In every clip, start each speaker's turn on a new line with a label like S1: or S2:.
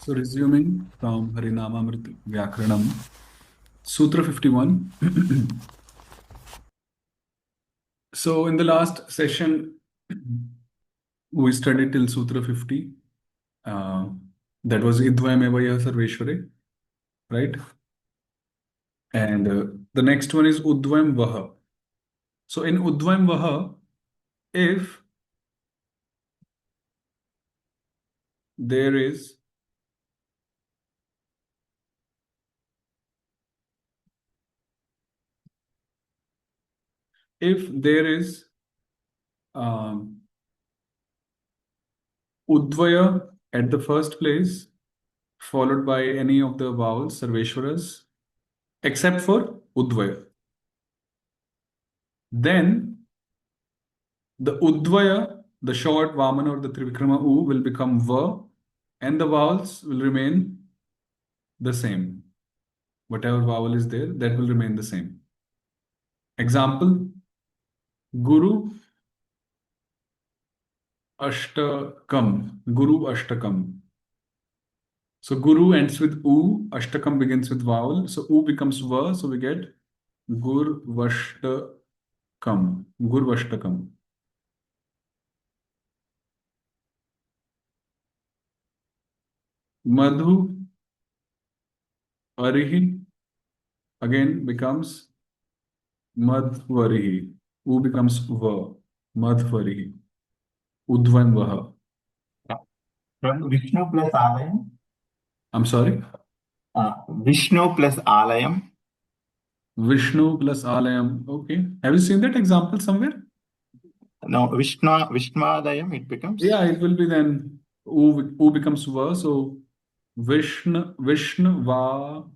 S1: So resuming from Harinamamrita Vyakaranam, Sutra 51. So in the last session, we studied till Sutra 50. That was Idvayamevaya Sarveshware, right? And the next one is Udvayam Vaha. So in Udvayam Vaha, if there is Udvaya at the first place, followed by any of the vowels, Sarveshwaras, except for Udvaya. Then the Udvaya, the short Vamana or the Trivikrama U will become Va, and the vowels will remain the same. Whatever vowel is there, that will remain the same. Example, Guru Ashtakam. Guru Ashtakam. So Guru ends with U, Ashtakam begins with vowel. So U becomes Va, so we get Gur Vashtakam. Gur Vashtakam. Madhu Arihi again becomes Madhvarihi. U becomes Va. Madhvarihi. Udvan Vaha.
S2: From Vishnu plus Alayam?
S1: I'm sorry?
S2: Vishnu plus Alayam?
S1: Vishnu plus Alayam. Okay. Have you seen that example somewhere?
S2: No, Vishnualayam it becomes?
S1: Yeah, it will be then U becomes Va. So Vishnu Valayam,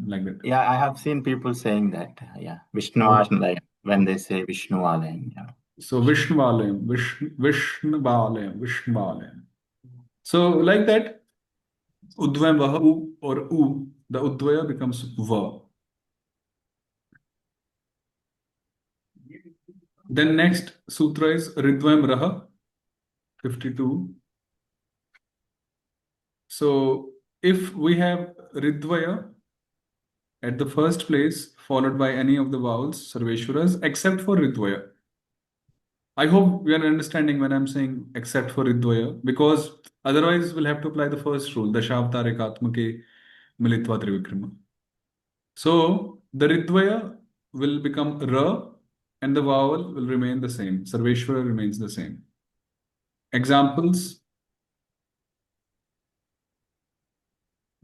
S1: like that.
S2: Yeah, I have seen people saying that. Yeah, Vishnualayam when they say Vishnualayam. Yeah.
S1: So Vishnuvalayam, Vishnuvalayam. So like that, Udvayam Vaha U or U, the Udvaya becomes Va. Then next sutra is Ridvayam Raha, 52. So if we have Ridvaya at the first place, followed by any of the vowels, Sarveshwaras, except for Ridvaya. I hope we are understanding when I'm saying except for Ridvaya, because otherwise we'll have to apply the first rule, Dashavatara Ekatmake Militva Trivikrama. So the Ridvaya will become Ra and the vowel will remain the same. Sarveshwara remains the same. Examples,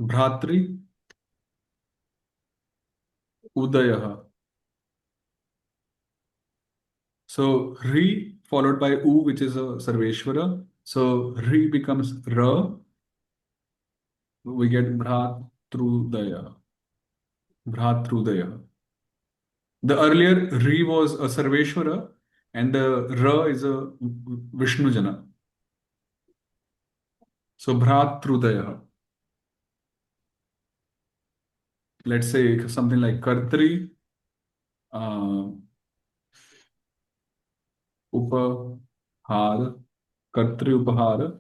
S1: Bhratri, Udayaha. So Ri followed by U, which is a Sarveshwara. So Ri becomes Ra. We get Bhratrudaya. Bhratrudaya. The earlier Ri was a Sarveshwara and the Ra is a Vishnujana. So Bhratrudaya. Let's say something like Kartri, Upahar, Kartri Upahar.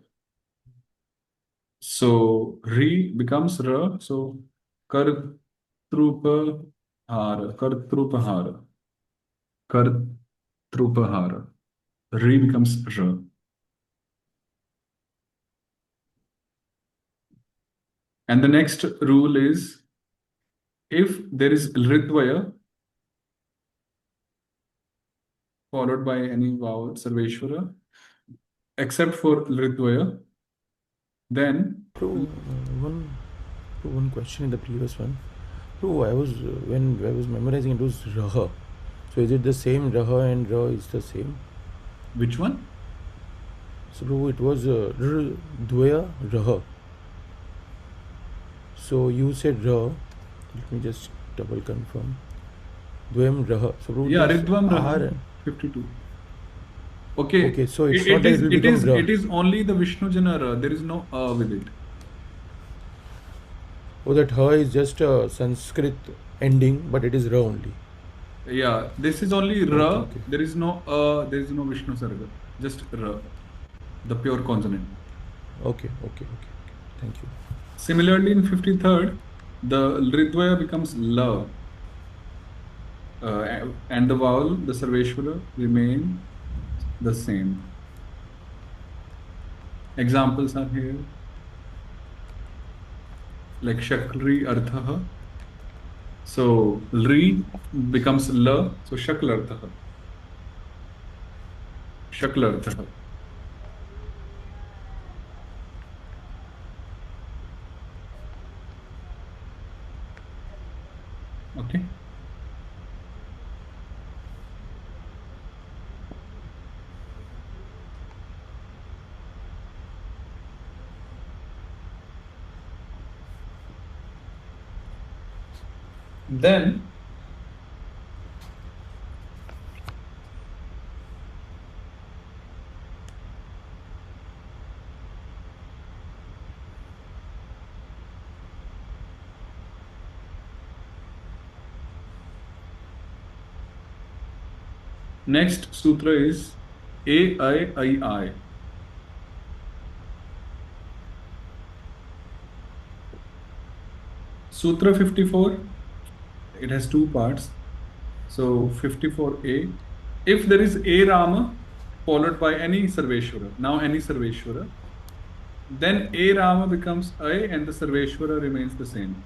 S1: So Ri becomes Ra. So Kartrupahara, Kartrupahara, Kartrupahara. Ri becomes Ra. And the next rule is if there is Ridvaya followed by any vowel, Sarveshwara, except for Ridvaya, then
S3: one question in the previous one. I was when I was memorizing it was Raha. So is it the same Raha and Ra is the same?
S1: Which one?
S3: So it was Dvaya Raha. So you said Ra. Let me just double confirm. Dvayam Raha. So
S1: yeah, Ridvam Raha. 52. Okay.
S3: So it's not that
S1: it is only the Vishnu Jana Ra. There is no with it.
S3: Oh, that Ha is just a Sanskrit ending, but it is Ra only.
S1: Yeah, this is only Ra. Okay. There is no Vishnu Sarga. Just Ra. The pure consonant.
S3: Okay. Thank you.
S1: Similarly, in 53rd, the Ridvaya becomes La, and the vowel, the Sarveshwara, remain the same. Examples are here, like Shakri Arthaha. So, Ri becomes La, so Shakla Arthaha. Shakla Arthaha. Okay. Then, next sutra is A-I-I-I. Sutra 54, it has two parts. So 54a, if there is a Rama followed by any Sarveshwara, now any Sarveshwara, then a Rama becomes I and the Sarveshwara remains the same.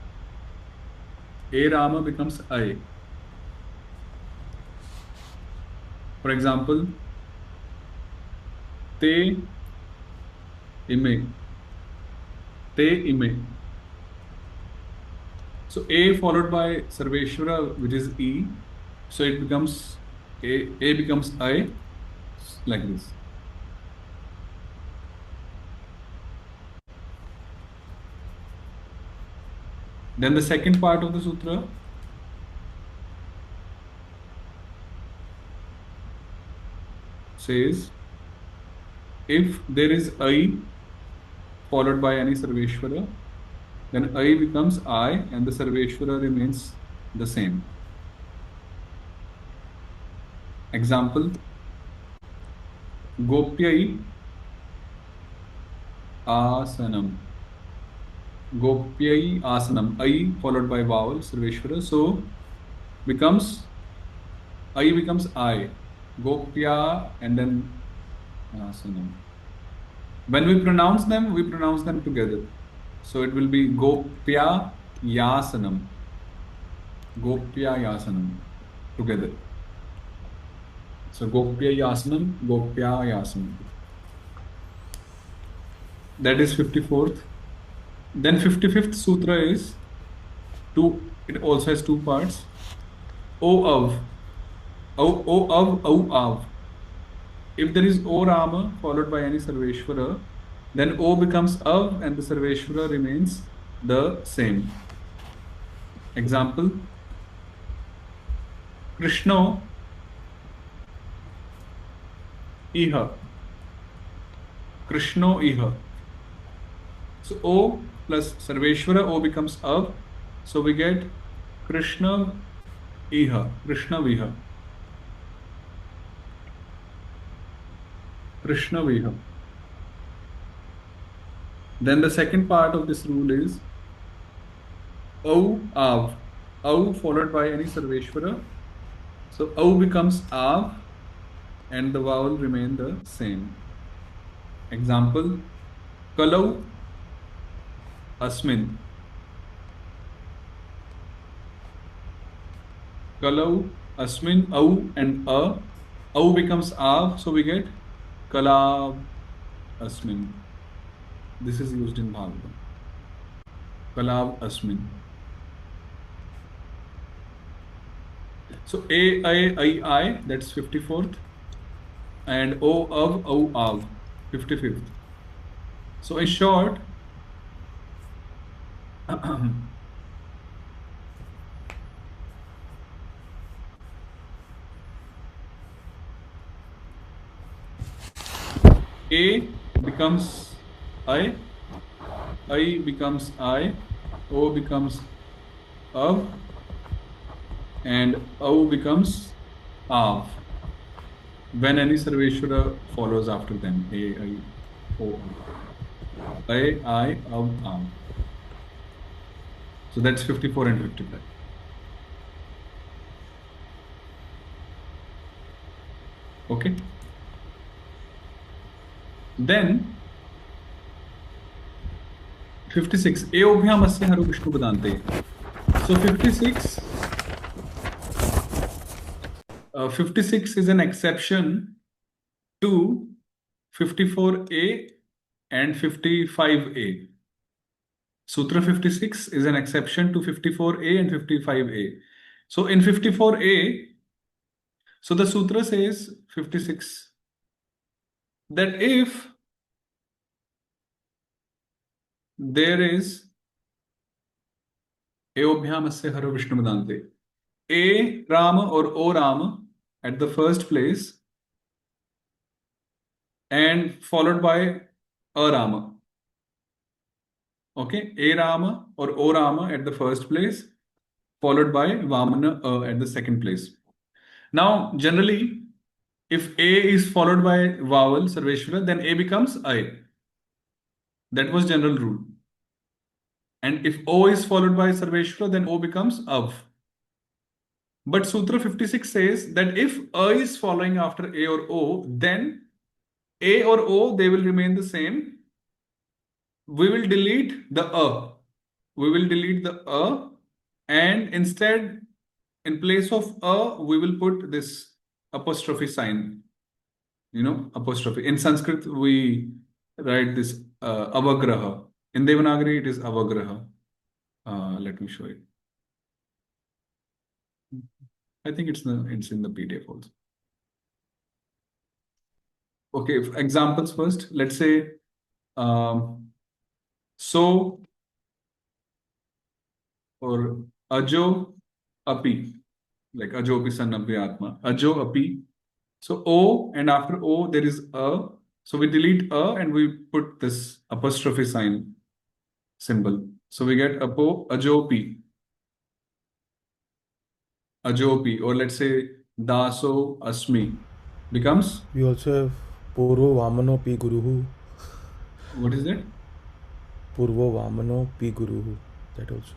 S1: A Rama becomes I. For example, te ime, te ime. So a followed by Sarveshwara, which is E, so it becomes a becomes I, like this. Then the second part of the sutra says, if there is I followed by any Sarveshwara, then I becomes I and the Sarveshwara remains the same. Example, Gopyai Asanam. Gopyai Asanam. I followed by vowel, Sarveshwara. So becomes I becomes I. Gopya and then Asanam. When we pronounce them together. So it will be Gopya Yasanam. Gopya Yasanam together. So Gopya Yasanam, Gopya Yasanam. That is 54th. Then 55th sutra is it also has two parts. O Av. O Av, O Av. If there is O Rama followed by any Sarveshwara, then O becomes Av and the Sarveshwara remains the same. Example, Krishna Iha. Krishna Iha. So O plus Sarveshwara, O becomes Av. So we get Krishna Iha. Krishna Viha. Krishna Viha. Then the second part of this rule is Au Av. Au followed by any Sarveshwara. So Au becomes Av and the vowel remain the same. Example, Kalau Asmin. Kalau Asmin, Au and A. Au becomes Av, so we get Kalav Asmin. This is used in Bhagavatam. Kalav Asmin. So A-I-I-I, that's 54th. And O Av, O Av, 55th. So in short, A becomes I becomes I, O becomes Av, and O becomes Av. When any Sarveshwara follows after them, A, I, O, Av. I, av, am. So that's 54 and 55. Okay. Then 56. Eobhyam haru Vishnu padante. So 56, 56 is an exception to 54A and 55A. Sutra 56 is an exception to 54A and 55A. So in 54A, so the sutra says 56 that if there is Eobhyam haru Vishnu padante, A Rama or O Rama at the first place and followed by a Rama. Okay, A Rama or O Rama at the first place, followed by Vamana at the second place. Now, generally, if A is followed by vowel, Sarveshwara, then A becomes I. That was general rule. And if O is followed by Sarveshwara, then O becomes Av. But Sutra 56 says that if A is following after A or O, then A or O, they will remain the same. We will delete the A. We will delete the A, and instead, in place of A, we will put this apostrophe sign. Apostrophe. In Sanskrit, we write this avagraha. In Devanagari, it is avagraha. Let me show you. I think it's in the PDF also. Okay, examples first. Let's say, so or ajo api, like ajo api sanabhya atma. Ajo api. So O, and after O there is a. So we delete a and we put this apostrophe sign symbol. So we get ajopi. Ajopi, or let's say daso asmi becomes,
S3: We also have Purvo Vamano Pi Guruhu.
S1: what is that?
S3: Purvo Vamano Pi Guruhu. That also.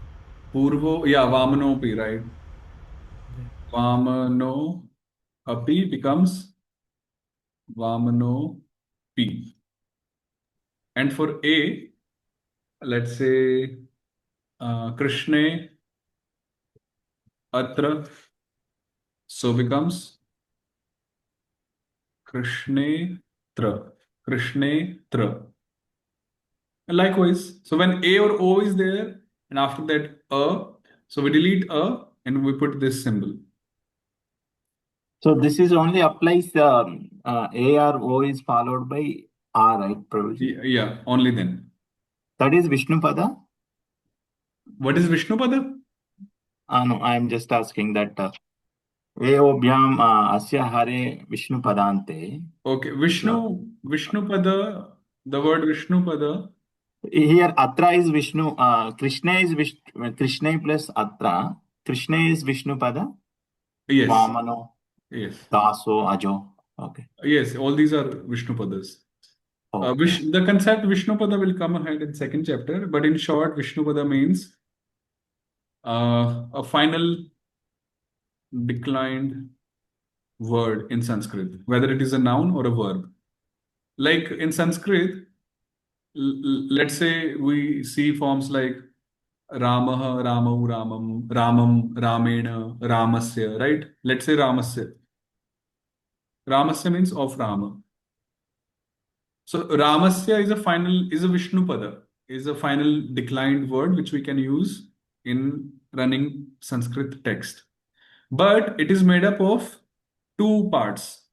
S1: Purvo, yeah, Vamanopi, right? Vamano api becomes Vamano P. And for A, let's say Krishne Atra, so becomes Krishne Tra. Krishne Tra. Likewise, so when A or O is there, and after that A, so we delete A and we put this symbol.
S2: So this is only applies A or O is followed by R, right, Prabhuji?
S1: Yeah, only then.
S2: That is Vishnupada?
S1: What is Vishnupada?
S2: No, I am just asking that Eobhyam Asya Hare Vishnupadante.
S1: Okay, Vishnupada, the word Vishnupada.
S2: Here Atra is Vishnu, Krishna is Vishnu, Krishna plus Atra. Krishna is Vishnupada.
S1: Yes,
S2: Vamano,
S1: yes,
S2: Daso, Ajo. Okay.
S1: yes, all these are Vishnupadas.
S2: Okay.
S1: The concept Vishnupada will come ahead in second chapter, but in short, Vishnupada means a final declined word in Sanskrit, whether it is a noun or a verb. Like in Sanskrit, let's say we see forms like Ramah, Ramau, Ramam, Ramam, Ramena, Ramasya, right? Let's say Ramasya. Ramasya means of Rama. So Ramasya is a Vishnupada, is a final declined word which we can use in running Sanskrit text. But it is made up of two parts.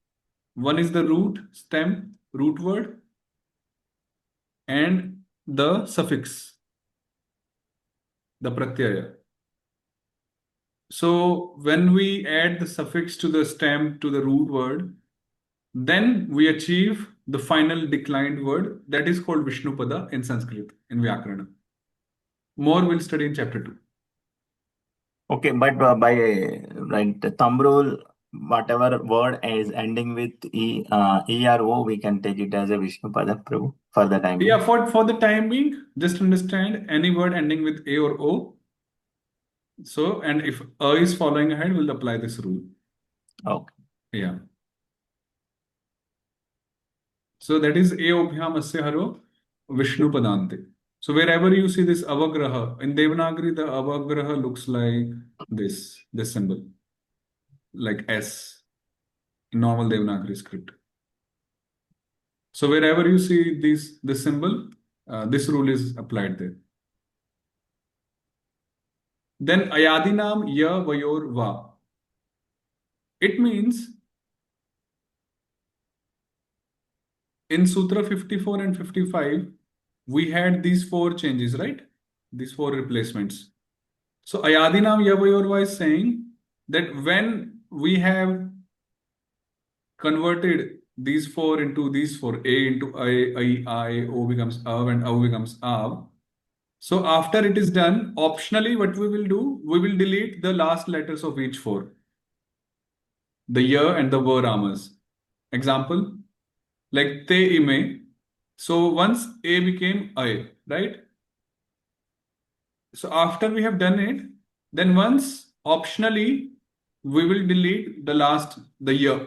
S1: One is the root, stem, root word, and the suffix, the pratyaya. So when we add the suffix to the stem to the root word, then we achieve the final declined word that is called Vishnupada in Sanskrit, in Vyakarana. More we'll study in chapter 2.
S2: Okay, but by right, the thumb rule, whatever word is ending with E or O, we can take it as a Vishnu Pada, Prabhu, for the time
S1: Yeah,
S2: being.
S1: for the time being, just understand any word ending with A or O. So, and if A is following ahead, we'll apply this rule.
S2: Okay.
S1: Yeah. So that is Eobhyam Asya Haro Vishnu Padante. So wherever you see this avagraha, in Devanagari, the avagraha looks like this symbol, like S, in normal Devanagari script. So wherever you see this symbol, this rule is applied there. Then Ayadinam Ya Vayor Va. It means in Sutra 54 and 55, we had these four changes, right? These four replacements. So Ayadinam Yavayorva is saying that when we have converted these four into these four, A into I, O becomes Av, and Av becomes Av. So after it is done, optionally, what we will do, we will delete the last letters of each four, the Y and the V ramas. Example, like Te Ime. So once A became I, right? So after we have done it, then once optionally we will delete the last, the year.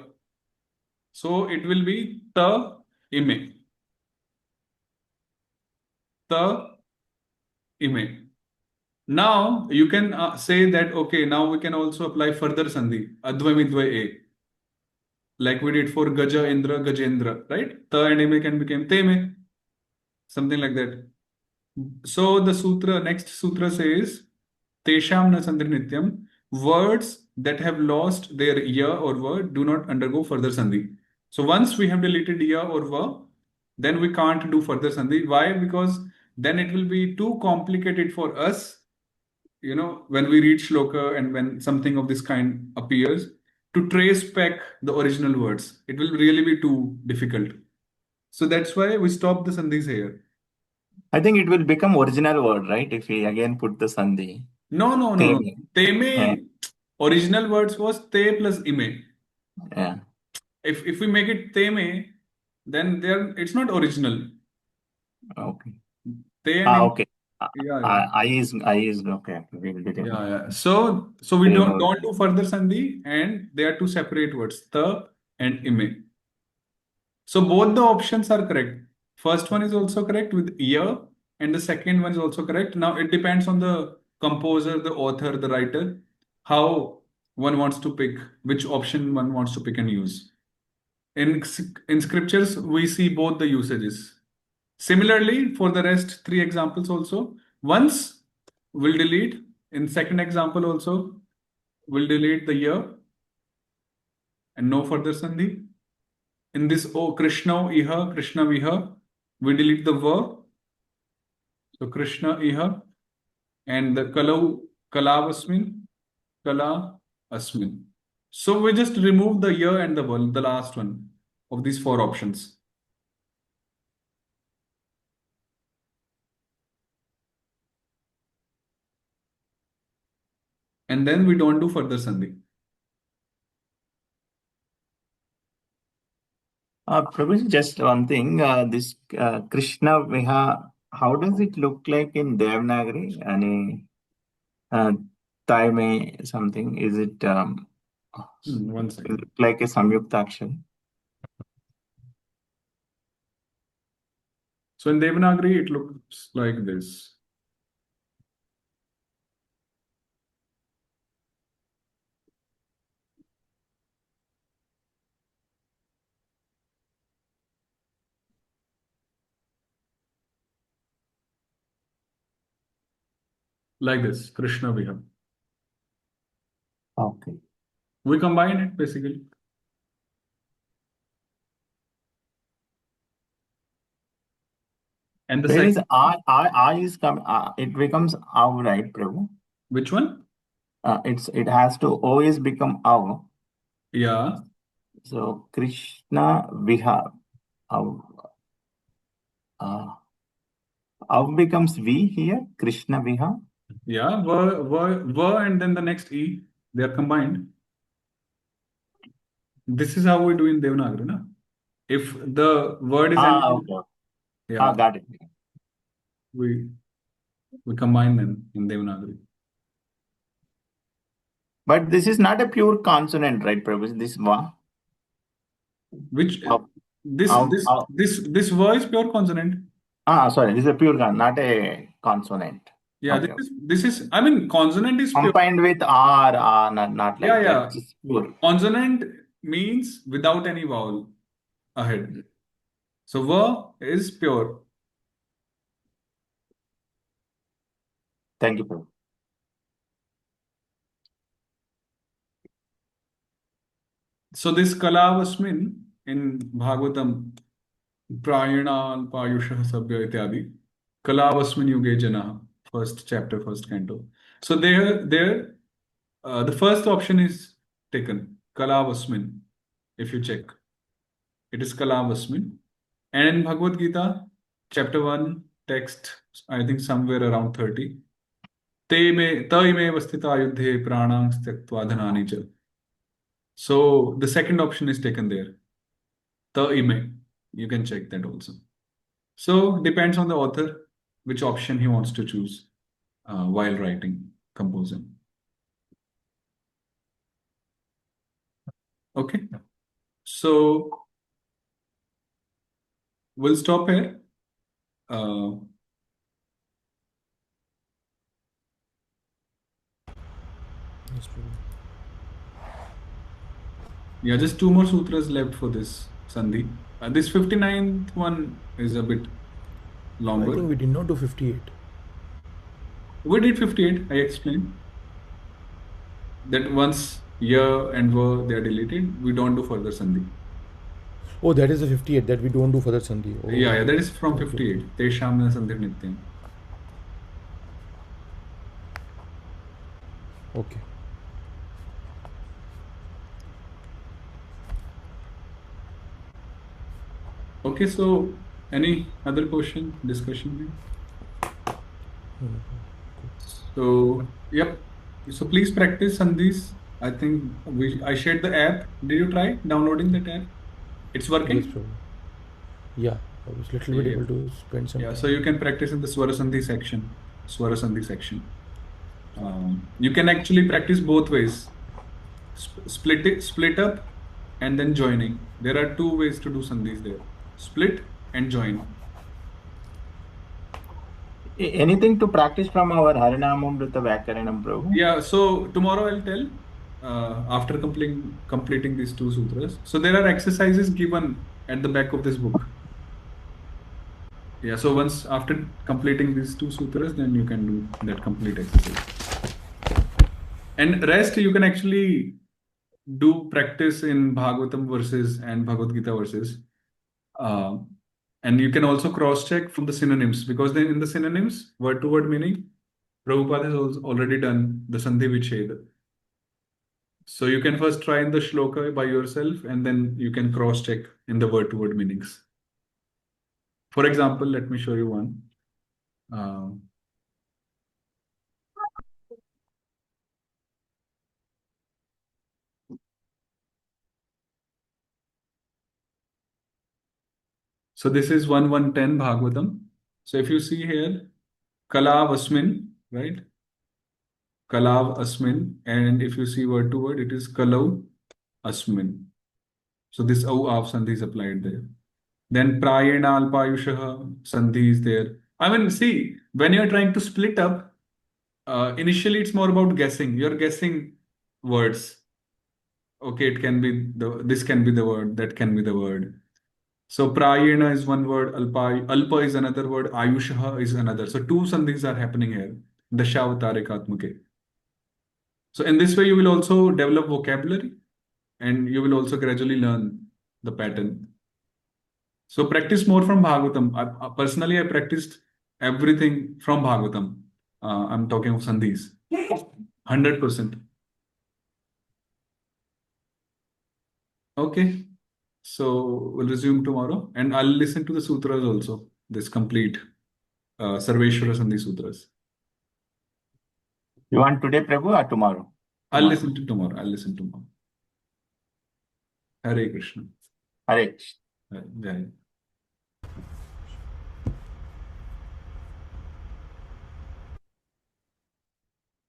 S1: So it will be the ime. The ime. Now you can say that, okay, now we can also apply further sandhi, advamidvai a, like we did for Gaja, Indra, Gajendra, right? Ta and ime can become teme, something like that. So the sutra, next sutra says, Tesham na sandhi nityam, words that have lost their ya or va do not undergo further sandhi. So once we have deleted ya or va, then we can't do further sandhi. Why? Because then it will be too complicated for us, when we read shloka and when something of this kind appears, to trace back the original words. It will really be too difficult. So that's why we stop the sandhis here.
S2: I think it will become original word, right? If we again put the sandhi.
S1: No, no, no, no.
S2: Teme. Yeah.
S1: Teme, original words was te plus ime.
S2: Yeah.
S1: If we make it teme, then it's not original.
S2: Okay.
S1: Te and ime,
S2: Okay.
S1: yeah, yeah,
S2: I is okay. We will be
S1: yeah, yeah. So we don't
S2: remove.
S1: do further sandhi, and they are two separate words, the and ime. So both the options are correct. First one is also correct with year, and the second one is also correct. Now it depends on the composer, the author, the writer, how one wants to pick, which option one wants to pick and use. In scriptures, we see both the usages. Similarly, for the rest three examples also, once we'll delete, in second example also, we'll delete the year and no further sandhi. In this Krishna iha, Krishna viha, we delete the va. So Krishna iha and the kalavasmin, kala asmin. So we just remove the ya and the va, the last one of these four options. And then we don't do further sandhi.
S2: Prabhu, just one thing. This Krishna Viha, how does it look like in Devanagari? Any Taime something? Is it
S1: 1 second.
S2: like a Samyukta action?
S1: So in Devanagari, it looks like this. Like this, Krishna viha.
S2: Okay.
S1: We combine it basically. And the
S2: Where is
S1: second,
S2: I is come? It becomes Av, right, Prabhu?
S1: which one?
S2: It has to always become Av.
S1: Yeah.
S2: So Krishna Viha, Av, Av becomes V here. Krishna Viha.
S1: Yeah, and then the next E, they are combined. this is how we do in Devanagari, na? If the word is ending,
S2: Okay.
S1: yeah,
S2: Got it.
S1: we we combine them in Devanagari.
S2: But this is not a pure consonant, right, Prabhu? This one.
S1: Which
S2: How,
S1: this
S2: how,
S1: this
S2: how,
S1: this word is pure consonant.
S2: sorry, this is a pure not a consonant.
S1: Yeah,
S2: Okay.
S1: this is I mean consonant is pure.
S2: Combined with R, not
S1: Yeah,
S2: like that.
S1: yeah.
S2: It's pure.
S1: Consonant means without any vowel ahead. So va is pure.
S2: Thank you, Prabhu.
S1: So this Kalavasmin in Bhagavatam Prayana Payusha Sabya Ityadi Kalavasmin Yuge Jana first chapter first canto. So there the first option is taken Kalavasmin. If you check, it is Kalavasmin. And in Bhagavad Gita, chapter 1, text, I think somewhere around 30. Te me taime vastita ayudhe pranang styaktva dhanani cha. So the second option is taken there. Taime. You can check that also. So depends on the author which option he wants to choose while writing, composing. Okay. So we'll stop here.
S3: Yes, Prabhu.
S1: Yeah, just two more sutras left for this Sandhi. This 59th one is a bit
S3: I
S1: longer.
S3: think we did not do 58.
S1: We did 58, I explained. That once ya and va they are deleted, we don't do further Sandhi.
S3: Oh, that is the 58 that we don't do further Sandhi. Oh,
S1: Yeah, that is from
S3: okay.
S1: 58. Tesham na Sandhi Nityam.
S3: Okay.
S1: Okay, so any other question, discussion here? So, yep. So please practice Sandhis. I think I shared the app. Did you try downloading that app? It's working?
S3: Yes, Prabhu. Yeah, I was little bit
S1: Yeah.
S3: able to spend some
S1: Yeah,
S3: time.
S1: so you can practice in the Swara Sandhi section. Swara Sandhi section. You can actually practice both ways. Split up, and then joining. There are two ways to do Sandhis there. Split and join.
S2: Anything to practice from our Harinamamrita Vyakaranam, Prabhu?
S1: Yeah, so tomorrow I'll tell after completing these two sutras. So there are exercises given at the back of this book. Yeah, so once after completing these two sutras, then you can do that complete exercise. And rest you can actually do practice in Bhagavatam verses and Bhagavad Gita verses. And you can also cross-check from the synonyms because then in the synonyms, word-to-word meaning, Prabhupada has already done the Sandhi Vicheda. So you can first try in the shloka by yourself and then you can cross-check in the word-to-word meanings. For example, let me show you one. So this is 1110 Bhagavatam. So if you see here, Kalav Asmin, right? Kalav Asmin. And if you see word to word, it is Kalau Asmin. So this au av sandhi is applied there. Then Prayena Alpayushaha sandhi is there. I mean, see, when you're trying to split up, initially it's more about guessing. You're guessing words. Okay, it can be this can be the word, that can be the word. So prayena is one word, alpa is another word, ayushaha is another. So two sandhis are happening here. Dashavatare. So in this way, you will also develop vocabulary and you will also gradually learn the pattern. So practice more from Bhagavatam. Personally, I practiced everything from Bhagavatam. I'm talking of sandhis. 100%. Okay. So we'll resume tomorrow and I'll listen to the sutras also. This complete Sarveshwara Sandhi Sutras.
S2: You want today, Prabhu, or tomorrow?
S1: I'll listen to tomorrow. I'll listen tomorrow. Hare Krishna.
S2: Hare Krishna.
S1: Jai.